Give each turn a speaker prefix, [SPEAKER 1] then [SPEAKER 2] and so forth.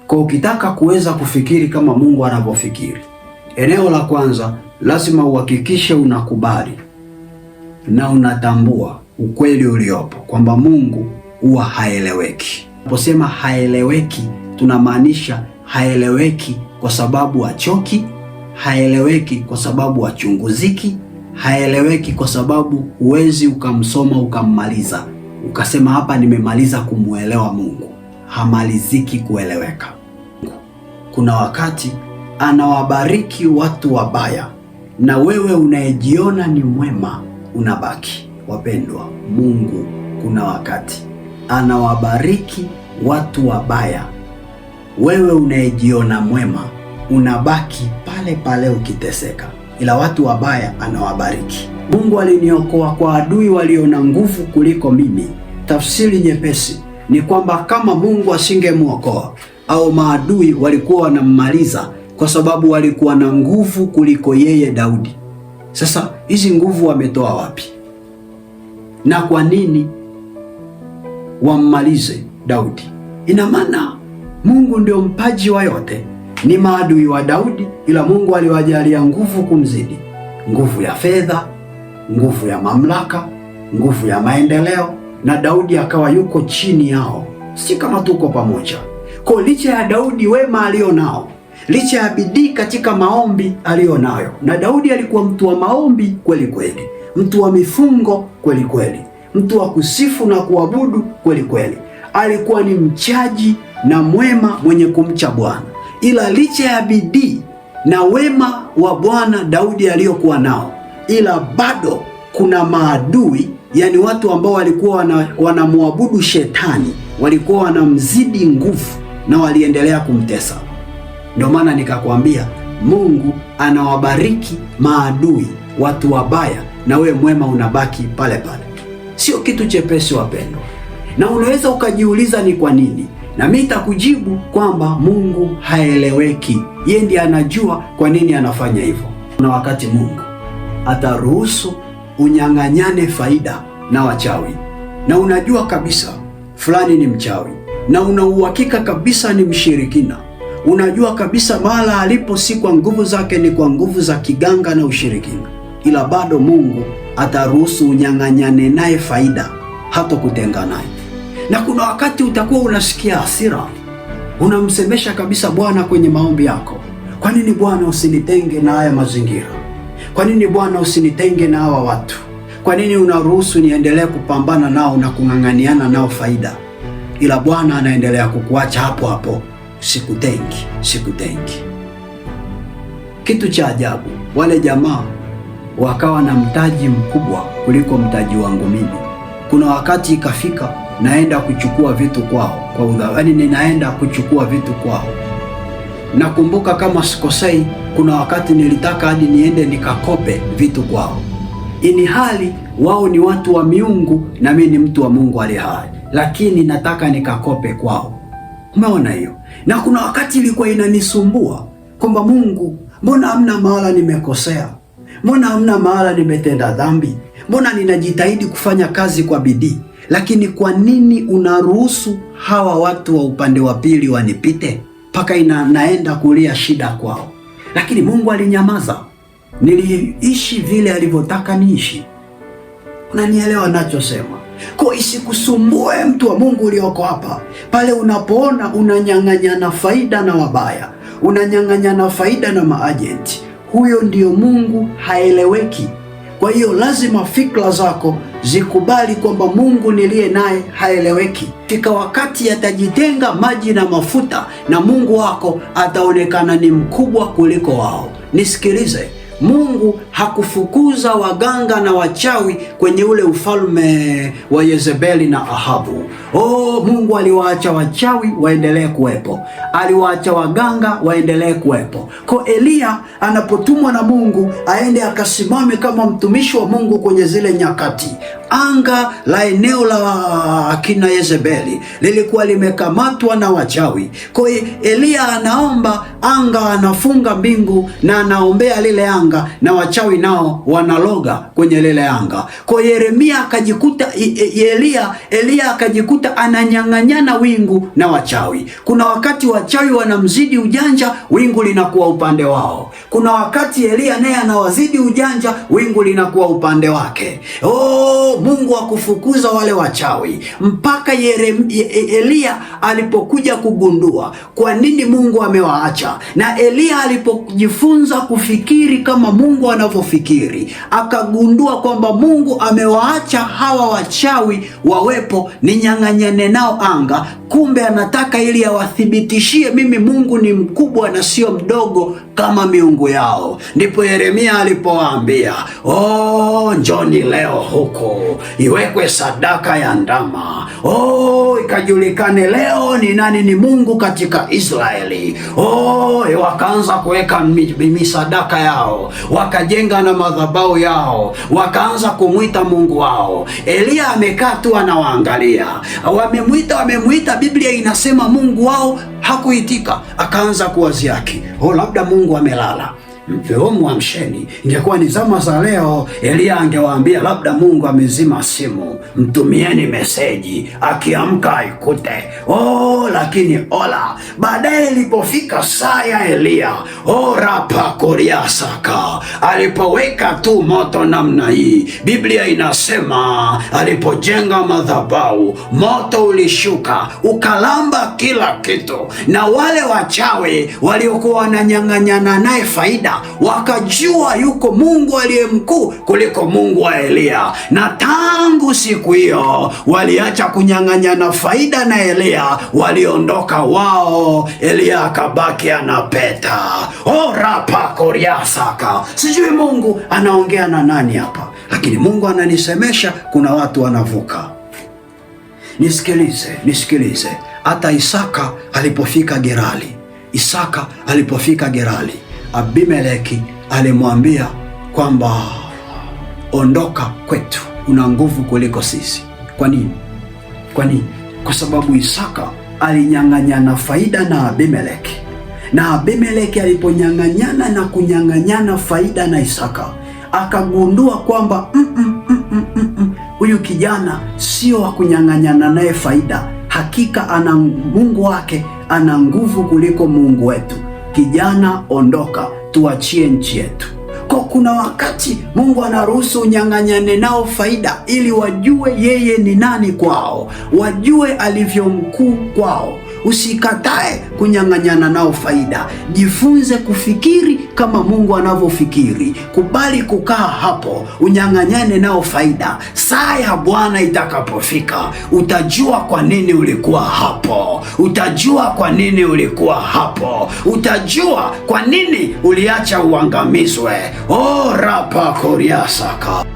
[SPEAKER 1] Kwa ukitaka kuweza kufikiri kama Mungu anavyofikiri, eneo la kwanza lazima uhakikishe unakubali na unatambua ukweli uliopo kwamba Mungu huwa haeleweki. Tunaposema haeleweki, tunamaanisha haeleweki kwa sababu hachoki, haeleweki kwa sababu hachunguziki, haeleweki kwa sababu huwezi ukamsoma ukammaliza ukasema hapa nimemaliza kumuelewa Mungu. Hamaliziki kueleweka. Kuna wakati anawabariki watu wabaya na wewe unayejiona ni mwema unabaki. Wapendwa, Mungu kuna wakati anawabariki watu wabaya, wewe unayejiona mwema unabaki pale pale ukiteseka, ila watu wabaya anawabariki. Mungu aliniokoa kwa adui walio na nguvu kuliko mimi. Tafsiri nyepesi ni kwamba kama Mungu asingemwokoa au maadui walikuwa wanammaliza kwa sababu walikuwa na nguvu kuliko yeye Daudi. Sasa hizi nguvu wametoa wapi? Na kwa nini wammalize Daudi? Ina maana Mungu ndio mpaji wa yote. Ni maadui wa Daudi, ila Mungu aliwajalia nguvu kumzidi, nguvu ya fedha, nguvu ya mamlaka, nguvu ya maendeleo, na Daudi akawa yuko chini yao. Si kama tuko pamoja. Kwa licha ya Daudi wema alionao, licha ya bidii katika maombi alionayo, na Daudi alikuwa mtu wa maombi kweli kweli, mtu wa mifungo kweli kweli, mtu wa kusifu na kuabudu kweli kweli, alikuwa ni mchaji na mwema mwenye kumcha Bwana. Ila licha ya bidii na wema wa Bwana Daudi aliyokuwa nao, ila bado kuna maadui, yani watu ambao walikuwa wanamwabudu shetani, walikuwa wanamzidi nguvu na waliendelea kumtesa. Ndio maana nikakwambia Mungu anawabariki maadui, watu wabaya, na we mwema unabaki pale pale. Sio kitu chepesi wapendwa, na unaweza ukajiuliza ni kwa nini, na mimi nitakujibu kwamba Mungu haeleweki. Yeye ndiye anajua kwa nini anafanya hivyo. Kuna wakati Mungu ataruhusu unyang'anyane faida na wachawi, na unajua kabisa fulani ni mchawi, na una uhakika kabisa ni mshirikina. Unajua kabisa mahala alipo si kwa nguvu zake, ni kwa nguvu za kiganga na ushirikina, ila bado Mungu ataruhusu unyang'anyane naye faida, hata kutenga naye. Na kuna wakati utakuwa unasikia hasira, unamsemesha kabisa Bwana kwenye maombi yako, kwa nini Bwana usinitenge na haya mazingira? Kwa nini Bwana usinitenge na hawa watu? Kwa nini unaruhusu niendelee kupambana nao na kung'ang'aniana nao faida? Ila Bwana anaendelea kukuacha hapo hapo, sikutengi, sikutengi. Kitu cha ajabu, wale jamaa wakawa na mtaji mkubwa kuliko mtaji wangu mimi. Kuna wakati ikafika naenda kuchukua vitu kwao kwa udhawani, ninaenda kuchukua vitu kwao. Nakumbuka kama sikosei, kuna wakati nilitaka hadi niende nikakope vitu kwao, ini hali wao ni watu wa miungu na mimi ni mtu wa Mungu aliye hai, lakini nataka nikakope kwao. Umeona hiyo? Na kuna wakati ilikuwa inanisumbua kwamba Mungu, mbona hamna mahala nimekosea? Mbona hamna mahala nimetenda dhambi? Mbona ninajitahidi kufanya kazi kwa bidii, lakini kwa nini unaruhusu hawa watu wa upande wa pili wanipite mpaka naenda kulia shida kwao? Lakini Mungu alinyamaza. Niliishi vile alivyotaka niishi. Unanielewa nachosema? Kwa isikusumbue mtu wa Mungu ulioko hapa, pale unapoona unanyang'anyana faida na wabaya, unanyang'anyana faida na maajenti, huyo ndio Mungu haeleweki. Kwa hiyo lazima fikra zako zikubali kwamba Mungu niliye naye haeleweki. Fika wakati atajitenga maji na mafuta, na Mungu wako ataonekana ni mkubwa kuliko wao. Nisikilize, Mungu hakufukuza waganga na wachawi kwenye ule ufalme wa Yezebeli na Ahabu. Mungu aliwaacha wachawi waendelee kuwepo, aliwaacha waganga waendelee kuwepo. Kwa Eliya anapotumwa na Mungu aende akasimame kama mtumishi wa Mungu kwenye zile nyakati, anga la eneo la akina Yezebeli lilikuwa limekamatwa na wachawi. Kwa hiyo Eliya anaomba, anga anafunga mbingu na anaombea lile anga, na wachawi nao wanaloga kwenye lile anga. Kwa Yeremia akajikuta, Eliya akajikuta ananyang'anyana wingu na wachawi. Kuna wakati wachawi wanamzidi ujanja, wingu linakuwa upande wao. Kuna wakati Eliya naye anawazidi ujanja, wingu linakuwa upande wake. Mungu akufukuza wale wachawi, mpaka Eliya alipokuja kugundua kwa nini Mungu amewaacha, na Eliya alipojifunza kufikiri kama Mungu anavyofikiri, akagundua kwamba Mungu amewaacha hawa wachawi wawepo, ninyang'anyane nao anga. Kumbe anataka ili awathibitishie mimi Mungu ni mkubwa na sio mdogo kama miungu yao. Ndipo Yeremia alipowaambia, njoni leo huko, iwekwe sadaka ya ndama, ikajulikane leo ni nani ni Mungu katika Israeli. Wakaanza kuweka misadaka yao, wakajenga na madhabahu yao, wakaanza kumwita Mungu wao. Eliya amekaa tu anawaangalia, wamemwita, Biblia inasema Mungu wao hakuitika. Akaanza kuwaziaki, labda Mungu amelala, mwamsheni. Ingekuwa ni zama za leo, Eliya angewaambia labda Mungu amezima simu, mtumieni meseji, akiamka aikute. Lakini baadaye ilipofika saa ya Eliya, rapakoriasaka, alipoweka tu moto namna hii, Biblia inasema alipojenga madhabahu, moto ulishuka ukalamba kila kitu, na wale wachawi waliokuwa wananyang'anyana naye faida wakajua yuko Mungu aliye mkuu kuliko Mungu wa Eliya, na tangu siku hiyo waliacha kunyang'anyana faida na Eliya, waliondoka wao, Eliya akabaki anapeta. Rapakoriasaka. Sijui Mungu anaongea na nani hapa, lakini Mungu ananisemesha kuna watu wanavuka. Nisikilize. Hata Isaka alipofika Gerali, Abimeleki alimwambia kwamba ondoka kwetu, una nguvu kuliko sisi. Kwa nini? Kwa sababu Isaka alinyang'anyana faida na Abimeleki, na Abimeleki aliponyang'anyana na kunyang'anyana faida na Isaka, akagundua kwamba huyu kijana sio wa kunyang'anyana naye faida. Hakika ana Mungu wake, ana nguvu kuliko Mungu wetu. Kijana, ondoka, tuachie nchi yetu. Kwa kuna wakati Mungu anaruhusu unyang'anyane nao faida ili wajue yeye ni nani kwao, wajue alivyo mkuu kwao. Usikatae kunyang'anyana nao faida, jifunze kufikiri kama Mungu anavyofikiri. Kubali kukaa hapo, unyang'anyane nao faida. Saa ya Bwana itakapofika, utajua kwa nini ulikuwa hapo, utajua kwa nini ulikuwa hapo, utajua kwa nini uliacha uangamizwe. Rapakoriasaka.